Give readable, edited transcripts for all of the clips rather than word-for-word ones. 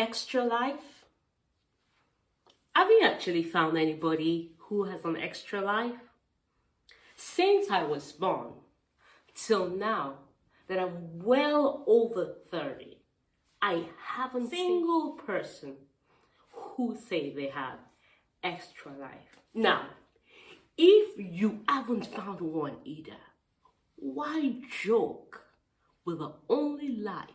Extra life? Have you actually found anybody who has an extra life? Since I was born till now, that I'm well over 30, I haven't seen a single person who say they have extra life. Now, if you haven't found one either, why joke with the only life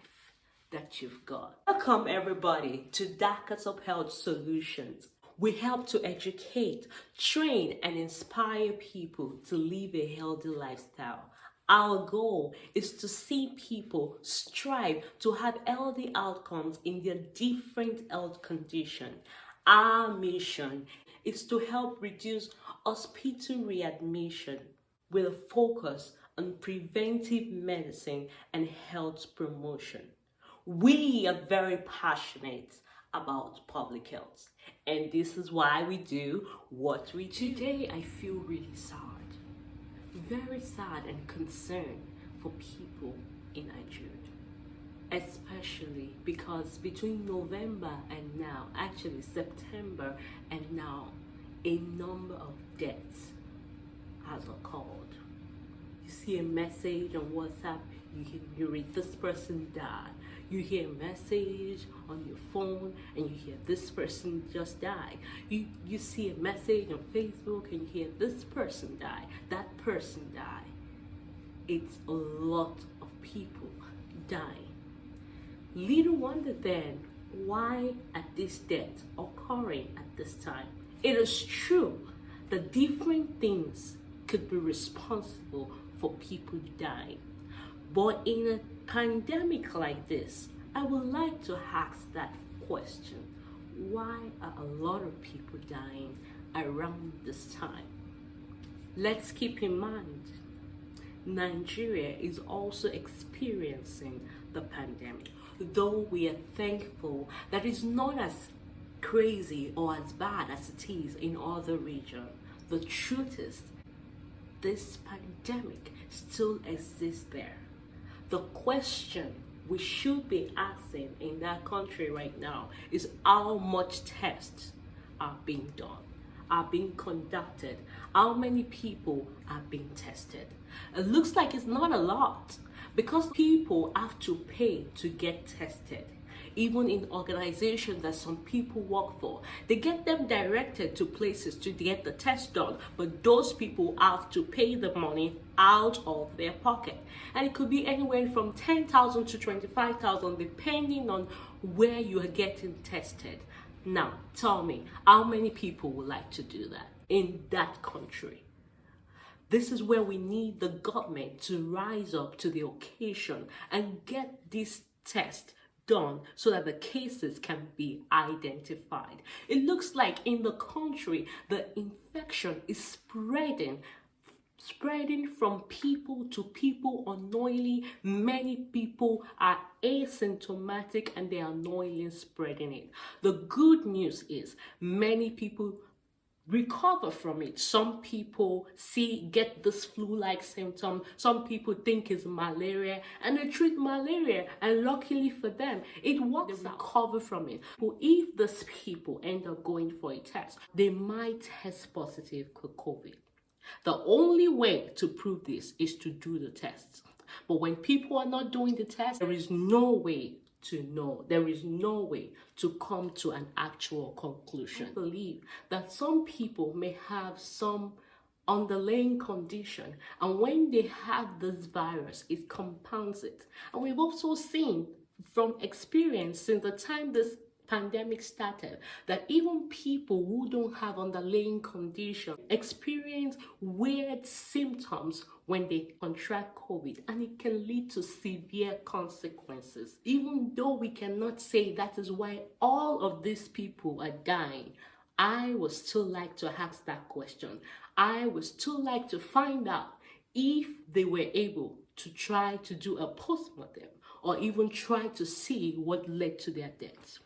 that you've got? Welcome everybody to Dakars of Health Solutions. We help to educate, train, and inspire people to live a healthy lifestyle. Our goal is to see people strive to have healthy outcomes in their different health conditions. Our mission is to help reduce hospital readmission with a focus on preventive medicine and health promotion. We are very passionate about public health, and this is why we do what we do. Today I feel really sad, very sad and concerned for people in Nigeria, especially because between November and now, actually September and now, a number of deaths has occurred. You see a message on WhatsApp, you read this person died. You hear a message on your phone and you hear this person just died. You see a message on Facebook and you hear this person died, that person died. It's a lot of people dying. Little wonder then why are these deaths occurring at this time. It is true that different things could be responsible for people dying. But in a pandemic like this, I would like to ask that question. Why are a lot of people dying around this time? Let's keep in mind, Nigeria is also experiencing the pandemic. Though we are thankful that it's not as crazy or as bad as it is in other regions, the truth is this pandemic still exists there. The question we should be asking in that country right now is how much tests are being done, are being conducted, how many people are being tested. It looks like it's not a lot because people have to pay to get tested. Even in organizations that some people work for, they get them directed to places to get the test done, but those people have to pay the money out of their pocket. And it could be anywhere from 10,000 to 25,000 depending on where you are getting tested. Now, tell me, how many people would like to do that in that country? This is where we need the government to rise up to the occasion and get this test done so that the cases can be identified. It looks like in the country, the infection is spreading from people to people unknowingly. Many people are asymptomatic and they are unknowingly spreading it. The good news is many people recover from it. Some people get this flu-like symptom. Some people think it's malaria and they treat malaria, and luckily for them, it works. They recover from it. But if these people end up going for a test, they might test positive for COVID. The only way to prove this is to do the test. But when people are not doing the test, there is no way to know. There is no way to come to an actual conclusion. I believe that some people may have some underlying condition, and when they have this virus, it compounds it. And we've also seen from experience since the time this pandemic started that even people who don't have underlying condition experience weird symptoms when they contract COVID, and it can lead to severe consequences. Even though we cannot say that is why all of these people are dying, I would still like to ask that question. I would still like to find out if they were able to try to do a postmortem or even try to see what led to their deaths.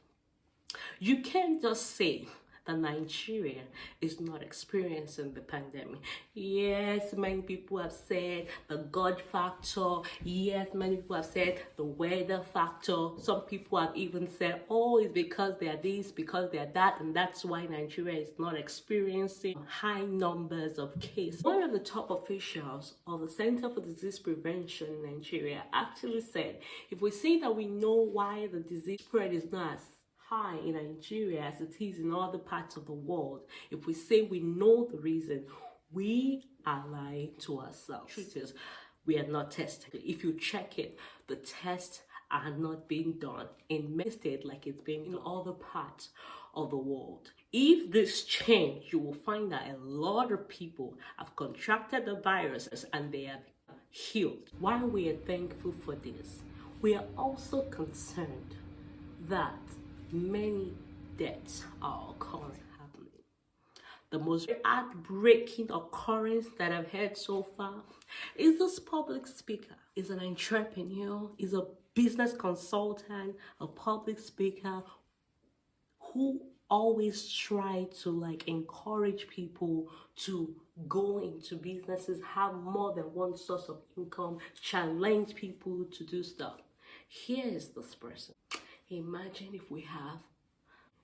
You can't just say that Nigeria is not experiencing the pandemic. Yes, many people have said the God factor. Yes, many people have said the weather factor. Some people have even said, oh, it's because they are this, because they are that, and that's why Nigeria is not experiencing high numbers of cases. One of the top officials of the Center for Disease Prevention in Nigeria actually said, if we say that we know why the disease spread is not as high in Nigeria as it is in other parts of the world, if we say we know the reason, we are lying to ourselves. Truth is, we are not testing. If you check it, the tests are not being done in many states like it's being in other parts of the world. If this change, you will find that a lot of people have contracted the virus and they have healed. While we are thankful for this, we are also concerned that many deaths are happening. The most heartbreaking occurrence that I've heard so far is this public speaker, is an entrepreneur, is a business consultant, a public speaker who always try to encourage people to go into businesses, have more than one source of income, challenge people to do stuff. Here is this person. Imagine if we have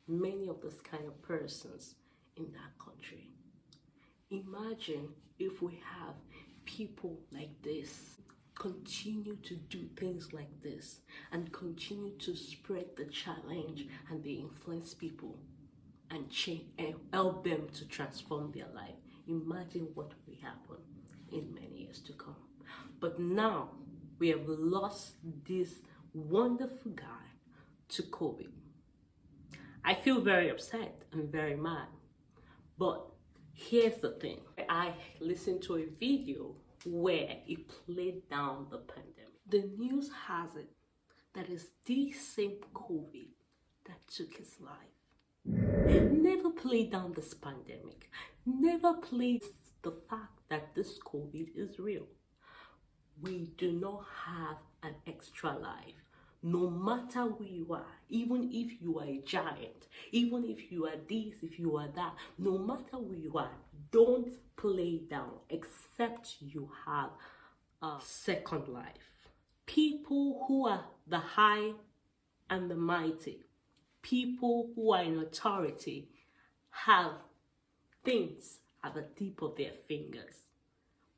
many of this kind of persons in that country. Imagine if we have people like this continue to do things like this and continue to spread the challenge and they influence people and change and help them to transform their life. Imagine what will happen in many years to come. But now we have lost this wonderful guy to COVID. I feel very upset and very mad. But here's the thing. I listened to a video where he played down the pandemic. The news has it that it's the same COVID that took his life. Never played down this pandemic. Never played the fact that this COVID is real. We do not have an extra life. No matter who you are, even if you are a giant, even if you are this, if you are that, no matter who you are, don't play down except you have a second life. People who are the high and the mighty, people who are in authority, have things at the tip of their fingers.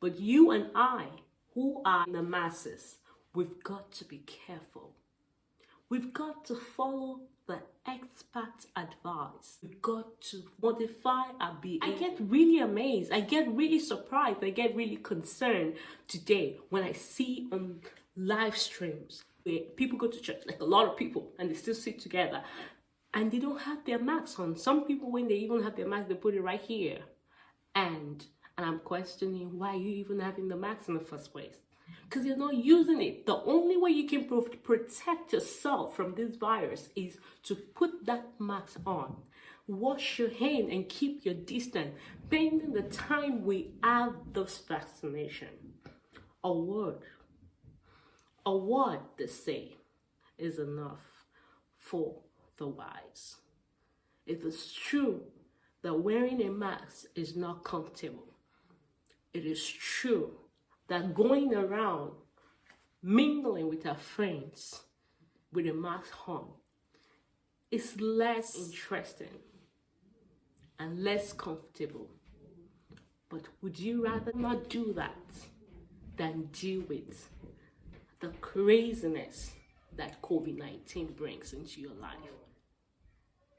But you and I, who are in the masses, we've got to be careful. We've got to follow the expert advice. We've got to modify our behavior. I get really amazed. I get really surprised. I get really concerned today when I see on live streams where people go to church, like a lot of people, and they still sit together and they don't have their masks on. Some people, when they even have their mask, they put it right here. And I'm questioning why you even having the mask in the first place. Because you're not using it. The only way you can protect yourself from this virus is to put that mask on. Wash your hand and keep your distance. Pending the time we have this vaccination. A word they say is enough for the wise. It is true that wearing a mask is not comfortable. It is true that going around mingling with our friends with a mask on is less interesting and less comfortable. But would you rather not do that than deal with the craziness that COVID-19 brings into your life?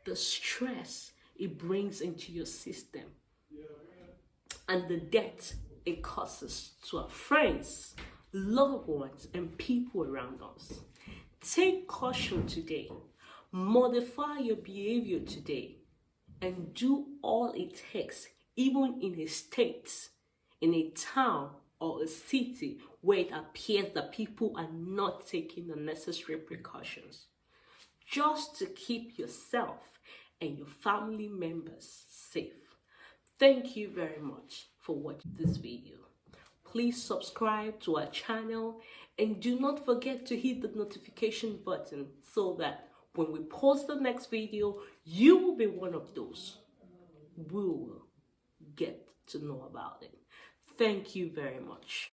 The stress it brings into your system and the debt it causes to our friends, loved ones, and people around us. Take caution today. Modify your behavior today and do all it takes, even in a state, in a town or a city where it appears that people are not taking the necessary precautions, just to keep yourself and your family members safe. Thank you very much for watching this video. Please subscribe to our channel and do not forget to hit the notification button so that when we post the next video, you will be one of those will get to know about it. Thank you very much.